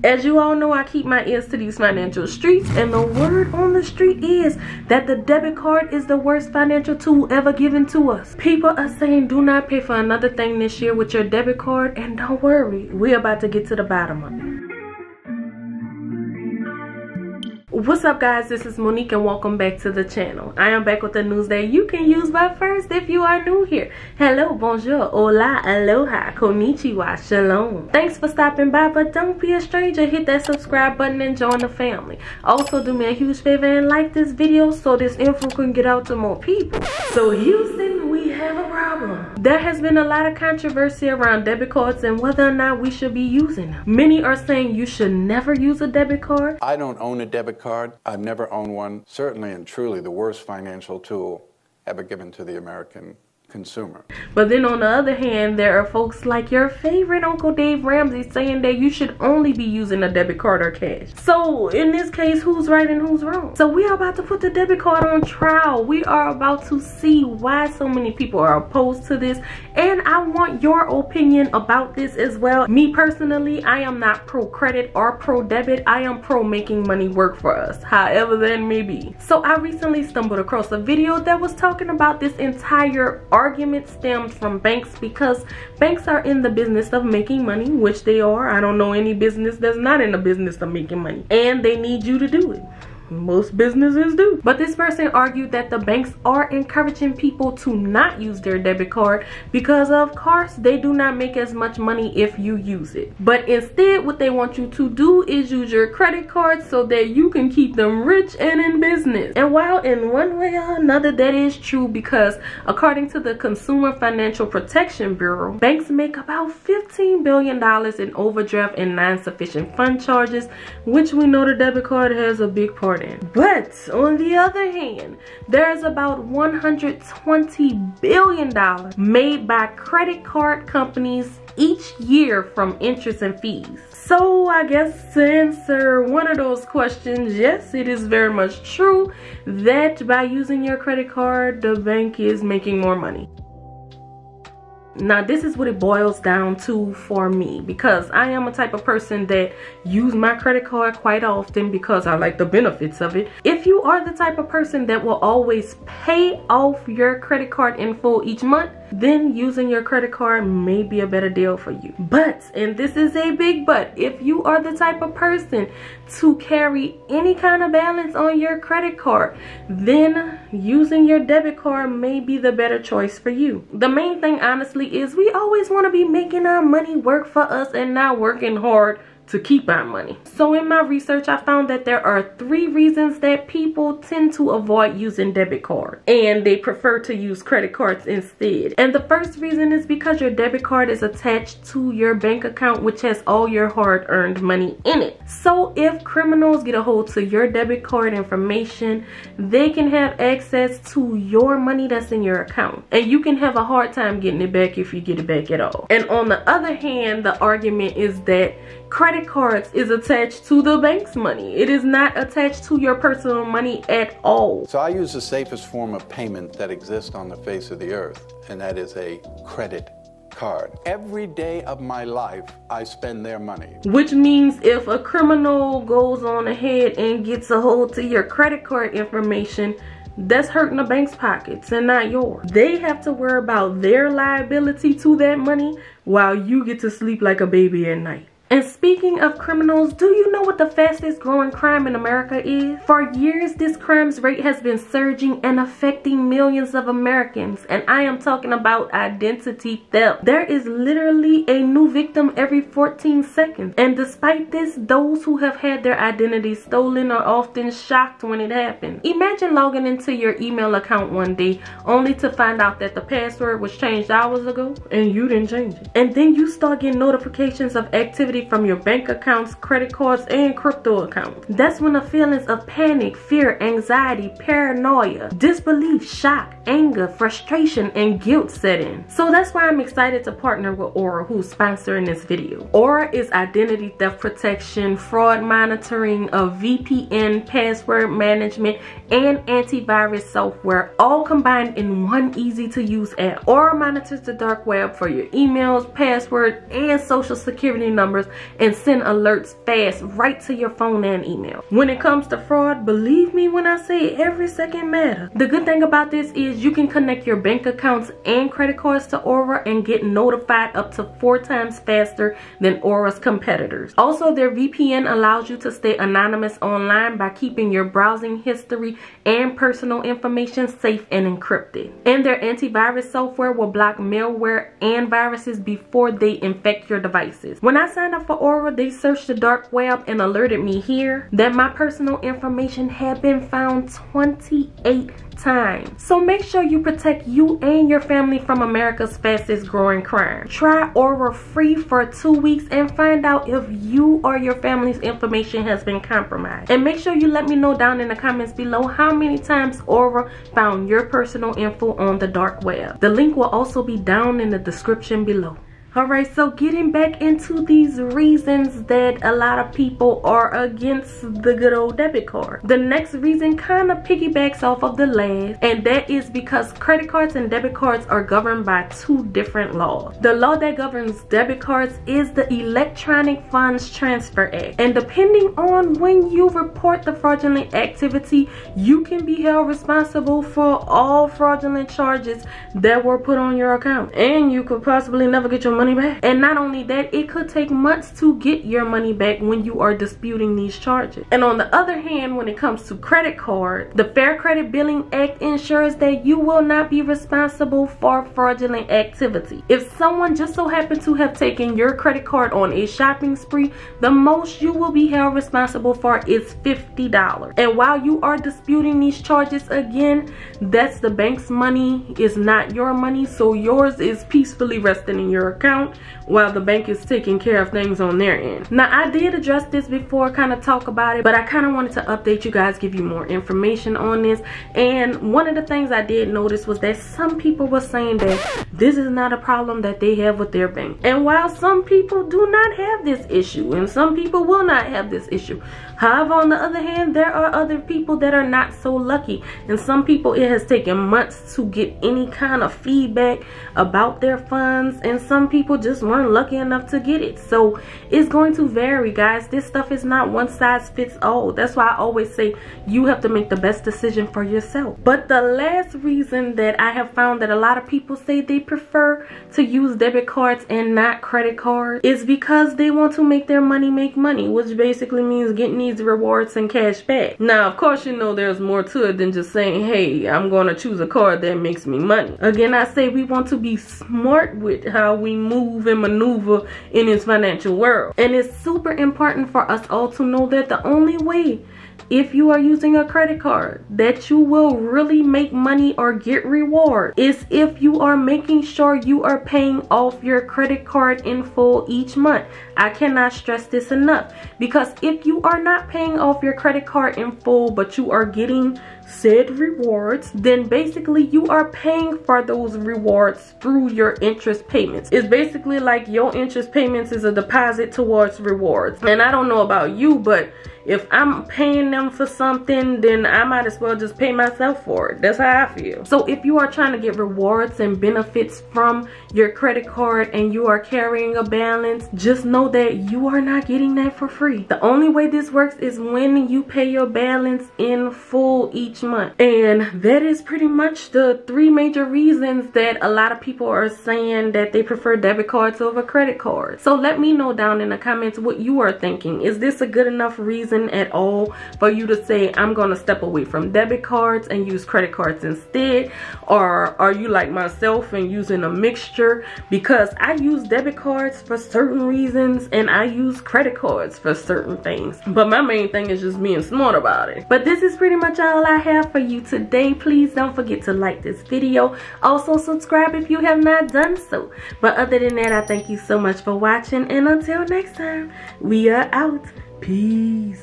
As you all know, I keep my ears to these financial streets, and the word on the street is that the debit card is the worst financial tool ever given to us. People are saying do not pay for another thing this year with your debit card, and don't worry, we're about to get to the bottom of it. What's up guys, this is Monique and welcome back to the channel. I am back with the news that you can use by first if you are new here. Hello, bonjour, hola, aloha, konnichiwa, shalom. Thanks for stopping by, but don't be a stranger. Hit that subscribe button and join the family. Also do me a huge favor and like this video so this info can get out to more people. So Houston, we have a problem. There has been a lot of controversy around debit cards and whether or not we should be using them. Many are saying you should never use a debit card. I don't own a debit card. I've never owned one. Certainly and truly the worst financial tool ever given to the American consumer. But then on the other hand, there are folks like your favorite Uncle Dave Ramsey saying that you should only be using a debit card or cash. So in this case, who's right and who's wrong? So we are about to put the debit card on trial. We are about to see why so many people are opposed to this, and I want your opinion about this as well. Me personally, I am not pro credit or pro debit. I am pro making money work for us, however that may be. So I recently stumbled across a video that was talking about this entire argument stems from banks, because banks are in the business of making money, which they are. I don't know any business that's not in the business of making money, and they need you to do it. Most businesses do. But this person argued that the banks are encouraging people to not use their debit card because of course they do not make as much money if you use it. But instead what they want you to do is use your credit card so that you can keep them rich and in business. And while in one way or another that is true, because according to the Consumer Financial Protection Bureau, banks make about $15 billion in overdraft and non-sufficient fund charges, which we know the debit card has a big part. But on the other hand, there's about $120 billion made by credit card companies each year from interest and fees. So I guess to answer one of those questions, yes, it is very much true that by using your credit card, the bank is making more money. Now this is what it boils down to for me, because I am a type of person that use my credit card quite often because I like the benefits of it. If you are the type of person that will always pay off your credit card in full each month, then using your credit card may be a better deal for you. But, and this is a big but, if you are the type of person to carry any kind of balance on your credit card, then using your debit card may be the better choice for you. The main thing honestly is we always want to be making our money work for us and not working hard to keep our money. So in my research, I found that there are 3 reasons that people tend to avoid using debit cards and they prefer to use credit cards instead. And the first reason is because your debit card is attached to your bank account, which has all your hard-earned money in it. So if criminals get a hold to your debit card information, they can have access to your money that's in your account, and you can have a hard time getting it back if you get it back at all. And on the other hand, the argument is that credit cards is attached to the bank's money. It is not attached to your personal money at all. So I use the safest form of payment that exists on the face of the earth, and that is a credit card. Every day of my life, I spend their money. Which means if a criminal goes on ahead and gets a hold to your credit card information, that's hurting the bank's pockets and not yours. They have to worry about their liability to that money while you get to sleep like a baby at night. And speaking of criminals, do you know what the fastest growing crime in America is? For years, this crime's rate has been surging and affecting millions of Americans. And I am talking about identity theft. There is literally a new victim every 14 seconds. And despite this, those who have had their identity stolen are often shocked when it happens. Imagine logging into your email account one day only to find out that the password was changed hours ago and you didn't change it. And then you start getting notifications of activity from your bank accounts, credit cards, and crypto accounts. That's when the feelings of panic, fear, anxiety, paranoia, disbelief, shock, anger, frustration, and guilt set in. So that's why I'm excited to partner with Aura, who's sponsoring this video. Aura is identity theft protection, fraud monitoring, a VPN, password management, and antivirus software, all combined in one easy to use app. Aura monitors the dark web for your emails, passwords, and social security numbers, and send alerts fast right to your phone and email. When it comes to fraud, believe me when I say every second matters. The good thing about this is you can connect your bank accounts and credit cards to Aura and get notified up to 4 times faster than Aura's competitors. Also, their VPN allows you to stay anonymous online by keeping your browsing history and personal information safe and encrypted. And their antivirus software will block malware and viruses before they infect your devices. When I signed up for Aura, they searched the dark web and alerted me here that my personal information had been found 28 times. So make sure you protect you and your family from America's fastest growing crime. Try Aura free for 2 weeks and find out if you or your family's information has been compromised. And make sure you let me know down in the comments below how many times Aura found your personal info on the dark web. The link will also be down in the description below. Alright, so getting back into these reasons that a lot of people are against the good old debit card. The next reason kind of piggybacks off of the last, and that is because credit cards and debit cards are governed by 2 different laws. The law that governs debit cards is the Electronic Funds Transfer Act, and depending on when you report the fraudulent activity, you can be held responsible for all fraudulent charges that were put on your account, and you could possibly never get your money back. And not only that, it could take months to get your money back when you are disputing these charges. And on the other hand, when it comes to credit card, the Fair Credit Billing Act ensures that you will not be responsible for fraudulent activity. If someone just so happened to have taken your credit card on a shopping spree, the most you will be held responsible for is $50. And while you are disputing these charges, again, that's the bank's money, is not your money, so yours is peacefully resting in your account while the bank is taking care of things on their end. Now, I did address this before, kind of talk about it, but I kind of wanted to update you guys, give you more information on this. And one of the things I did notice was that some people were saying that this is not a problem that they have with their bank. And while some people do not have this issue, and some people will not have this issue, however, on the other hand, there are other people that are not so lucky. And some people, it has taken months to get any kind of feedback about their funds, and some people just weren't lucky enough to get it. So it's going to vary, guys. This stuff is not one size fits all. That's why I always say you have to make the best decision for yourself. But the last reason that I have found that a lot of people say they prefer to use debit cards and not credit cards is because they want to make their money make money, which basically means getting these rewards and cash back. Now, of course, you know there's more to it than just saying, hey, I'm going to choose a card that makes me money. Again, I say we want to be smart with how we move and maneuver in this financial world. And it's super important for us all to know that the only way, if you are using a credit card, that you will really make money or get reward is if you are making sure you are paying off your credit card in full each month. I cannot stress this enough, because if you are not paying off your credit card in full but you are getting said rewards, then basically you are paying for those rewards through your interest payments. It's basically like your interest payments is a deposit towards rewards. And I don't know about you, but if I'm paying them for something, then I might as well just pay myself for it. That's how I feel. So if you are trying to get rewards and benefits from your credit card and you are carrying a balance, just know that you are not getting that for free. The only way this works is when you pay your balance in full each month. And that is pretty much the 3 major reasons that a lot of people are saying that they prefer debit cards over credit cards. So let me know down in the comments what you are thinking. Is this a good enough reason at all for you to say, I'm gonna step away from debit cards and use credit cards instead? Or are you like myself and using a mixture? Because I use debit cards for certain reasons and I use credit cards for certain things, but my main thing is just being smart about it. But this is pretty much all I have for you today. Please don't forget to like this video. Also subscribe if you have not done so. But other than that, I thank you so much for watching, and until next time, we are out. Peace.